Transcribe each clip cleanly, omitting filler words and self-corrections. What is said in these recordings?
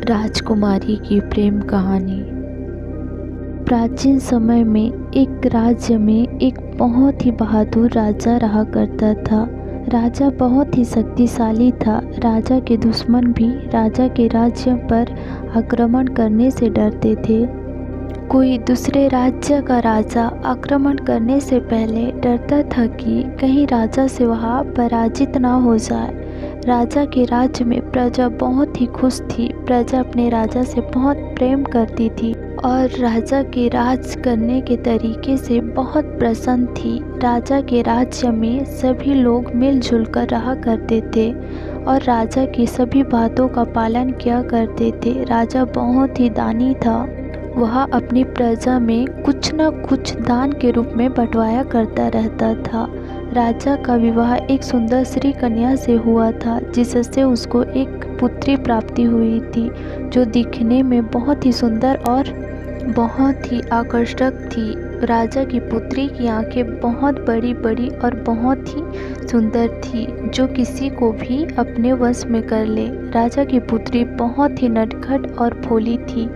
राजकुमारी की प्रेम कहानी। प्राचीन समय में एक राज्य में एक बहुत ही बहादुर राजा रहा करता था। राजा बहुत ही शक्तिशाली था। राजा के दुश्मन भी राजा के राज्य पर आक्रमण करने से डरते थे। कोई दूसरे राज्य का राजा आक्रमण करने से पहले डरता था कि कहीं राजा से वह पराजित ना हो जाए। राजा के राज्य में प्रजा बहुत ही खुश थी। प्रजा अपने राजा से बहुत प्रेम करती थी और राजा के राज करने के तरीके से बहुत प्रसन्न थी। राजा के राज्य में सभी लोग मिलजुल कर रहा करते थे और राजा की सभी बातों का पालन किया करते थे। राजा बहुत ही दानी था। वह अपनी प्रजा में कुछ न कुछ दान के रूप में बंटवाया करता रहता था। राजा का विवाह एक सुंदर श्री कन्या से हुआ था, जिससे उसको एक पुत्री प्राप्ति हुई थी जो दिखने में बहुत ही सुंदर और बहुत ही आकर्षक थी। राजा की पुत्री की आंखें बहुत बड़ी बड़ी और बहुत ही सुंदर थी, जो किसी को भी अपने वश में कर ले। राजा की पुत्री बहुत ही नटखट और भोली थी।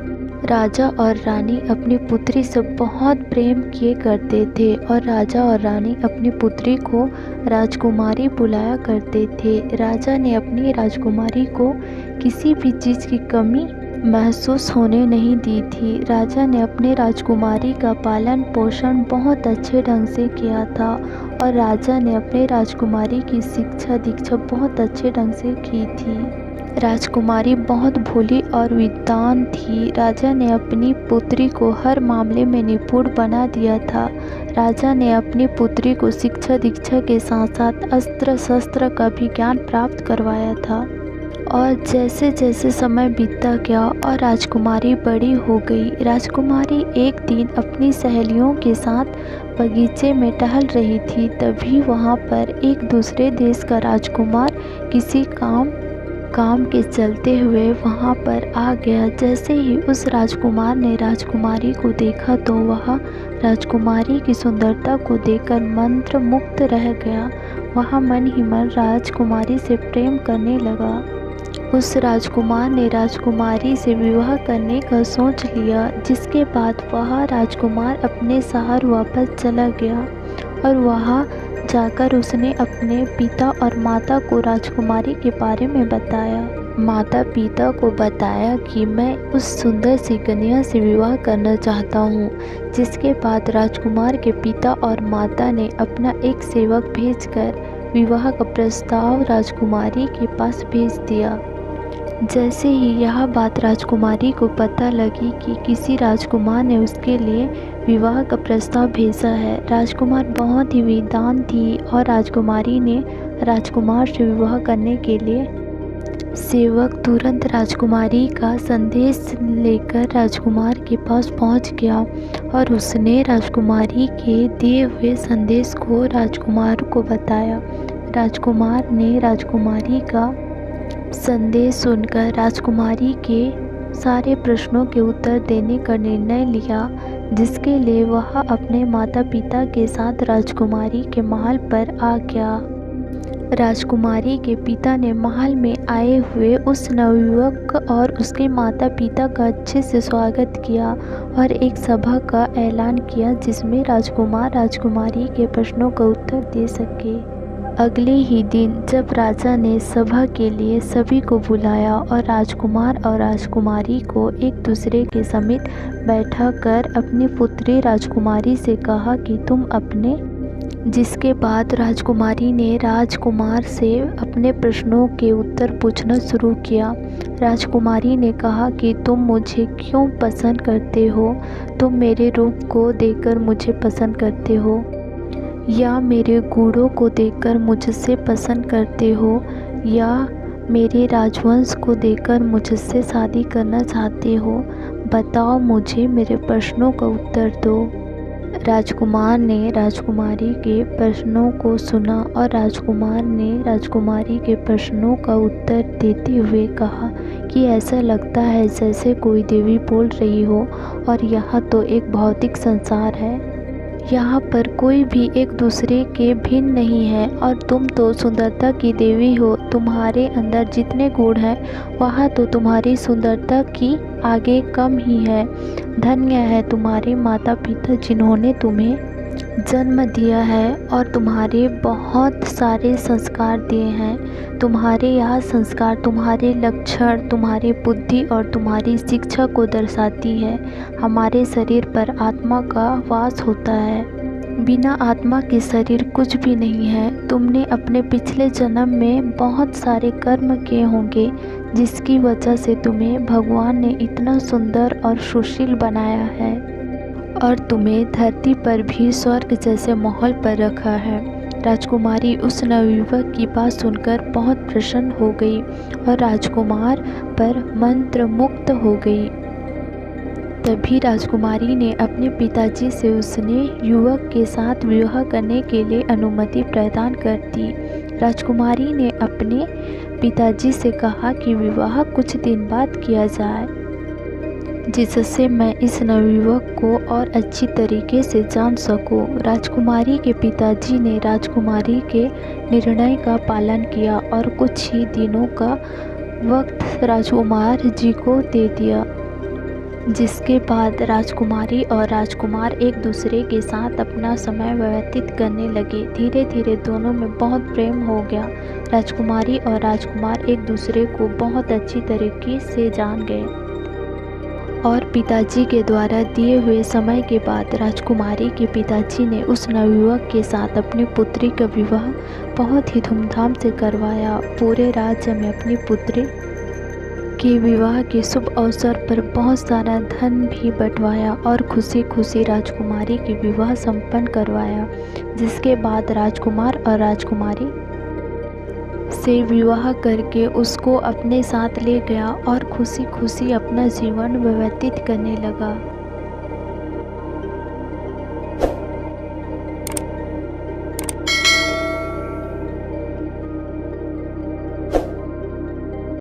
राजा और रानी अपनी पुत्री से बहुत प्रेम किए करते थे और राजा और रानी अपनी पुत्री को राजकुमारी बुलाया करते थे। राजा ने अपनी राजकुमारी को किसी भी चीज़ की कमी महसूस होने नहीं दी थी। राजा ने अपने राजकुमारी का पालन पोषण बहुत अच्छे ढंग से किया था और राजा ने अपने राजकुमारी की शिक्षा दीक्षा बहुत अच्छे ढंग से की थी। राजकुमारी बहुत भोली और विद्वान थी। राजा ने अपनी पुत्री को हर मामले में निपुण बना दिया था। राजा ने अपनी पुत्री को शिक्षा दीक्षा के साथ साथ अस्त्र शस्त्र का भी ज्ञान प्राप्त करवाया था। और जैसे जैसे समय बीतता गया और राजकुमारी बड़ी हो गई। राजकुमारी एक दिन अपनी सहेलियों के साथ बगीचे में टहल रही थी। तभी वहाँ पर एक दूसरे देश का राजकुमार किसी काम के चलते हुए वहाँ पर आ गया। जैसे ही उस राजकुमार ने राजकुमारी को देखा तो वह राजकुमारी की सुंदरता को देखकर मंत्रमुग्ध रह गया। वह मन ही मन राजकुमारी से प्रेम करने लगा। उस राजकुमार ने राजकुमारी से विवाह करने का सोच लिया, जिसके बाद वह राजकुमार अपने शहर वापस चला गया और वहाँ जाकर उसने अपने पिता और माता को राजकुमारी के बारे में बताया। माता पिता को बताया कि मैं उस सुंदर सी कन्या से विवाह करना चाहता हूँ। जिसके बाद राजकुमार के पिता और माता ने अपना एक सेवक भेजकर विवाह का प्रस्ताव राजकुमारी के पास भेज दिया। जैसे ही यह बात राजकुमारी को पता लगी कि किसी राजकुमार ने उसके लिए विवाह का प्रस्ताव भेजा है। राजकुमार बहुत ही विद्वान थी और राजकुमारी ने राजकुमार से विवाह करने के लिए सेवक तुरंत राजकुमारी का संदेश लेकर राजकुमार के पास पहुंच गया और उसने राजकुमारी के दिए हुए संदेश को राजकुमार को बताया। राजकुमार ने राजकुमारी का संदेश सुनकर राजकुमारी के सारे प्रश्नों के उत्तर देने का निर्णय लिया, जिसके लिए वह अपने माता पिता के साथ राजकुमारी के महल पर आ गया। राजकुमारी के पिता ने महल में आए हुए उस नवयुवक और उसके माता पिता का अच्छे से स्वागत किया और एक सभा का ऐलान किया, जिसमें राजकुमार राजकुमारी के प्रश्नों का उत्तर दे सके। अगले ही दिन जब राजा ने सभा के लिए सभी को बुलाया और राजकुमार और राजकुमारी को एक दूसरे के समीप बैठा कर अपनी पुत्री राजकुमारी से कहा कि तुम अपने, जिसके बाद राजकुमारी ने राजकुमार से अपने प्रश्नों के उत्तर पूछना शुरू किया। राजकुमारी ने कहा कि तुम मुझे क्यों पसंद करते हो? तुम मेरे रूप को देखकर मुझे पसंद करते हो या मेरे गुणों को देखकर मुझसे पसंद करते हो या मेरे राजवंश को देखकर मुझसे शादी करना चाहते हो? बताओ, मुझे मेरे प्रश्नों का उत्तर दो। राजकुमार ने राजकुमारी के प्रश्नों को सुना और राजकुमार ने राजकुमारी के प्रश्नों का उत्तर देते हुए कहा कि ऐसा लगता है जैसे कोई देवी बोल रही हो और यह तो एक भौतिक संसार है। यहाँ पर कोई भी एक दूसरे के भिन्न नहीं है और तुम तो सुंदरता की देवी हो। तुम्हारे अंदर जितने गुण हैं वह तो तुम्हारी सुंदरता की आगे कम ही है। धन्य है तुम्हारे माता पिता जिन्होंने तुम्हें जन्म दिया है और तुम्हारे बहुत सारे संस्कार दिए हैं। तुम्हारे यह संस्कार तुम्हारे लक्षण, तुम्हारी बुद्धि और तुम्हारी शिक्षा को दर्शाती है। हमारे शरीर पर आत्मा का वास होता है। बिना आत्मा के शरीर कुछ भी नहीं है। तुमने अपने पिछले जन्म में बहुत सारे कर्म किए होंगे जिसकी वजह से तुम्हें भगवान ने इतना सुंदर और सुशील बनाया है और तुम्हें धरती पर भी स्वर्ग जैसे माहौल पर रखा है। राजकुमारी उस नवयुवक की बात सुनकर बहुत प्रसन्न हो गई और राजकुमार पर मंत्र मुक्त हो गई। तभी राजकुमारी ने अपने पिताजी से उसने युवक के साथ विवाह करने के लिए अनुमति प्रदान कर दी। राजकुमारी ने अपने पिताजी से कहा कि विवाह कुछ दिन बाद किया जाए, जिससे मैं इस नवयुवक को और अच्छी तरीके से जान सकूं। राजकुमारी के पिताजी ने राजकुमारी के निर्णय का पालन किया और कुछ ही दिनों का वक्त राजकुमार जी को दे दिया, जिसके बाद राजकुमारी और राजकुमार एक दूसरे के साथ अपना समय व्यतीत करने लगे। धीरे धीरे दोनों में बहुत प्रेम हो गया। राजकुमारी और राजकुमार एक दूसरे को बहुत अच्छी तरीके से जान गए और पिताजी के द्वारा दिए हुए समय के बाद राजकुमारी के पिताजी ने उस नवयुवक के साथ अपनी पुत्री का विवाह बहुत ही धूमधाम से करवाया। पूरे राज्य में अपनी पुत्री के विवाह के शुभ अवसर पर बहुत सारा धन भी बंटवाया और खुशी खुशी राजकुमारी के विवाह संपन्न करवाया। जिसके बाद राजकुमार और राजकुमारी से विवाह करके उसको अपने साथ ले गया और खुशी खुशी अपना जीवन व्यतीत करने लगा।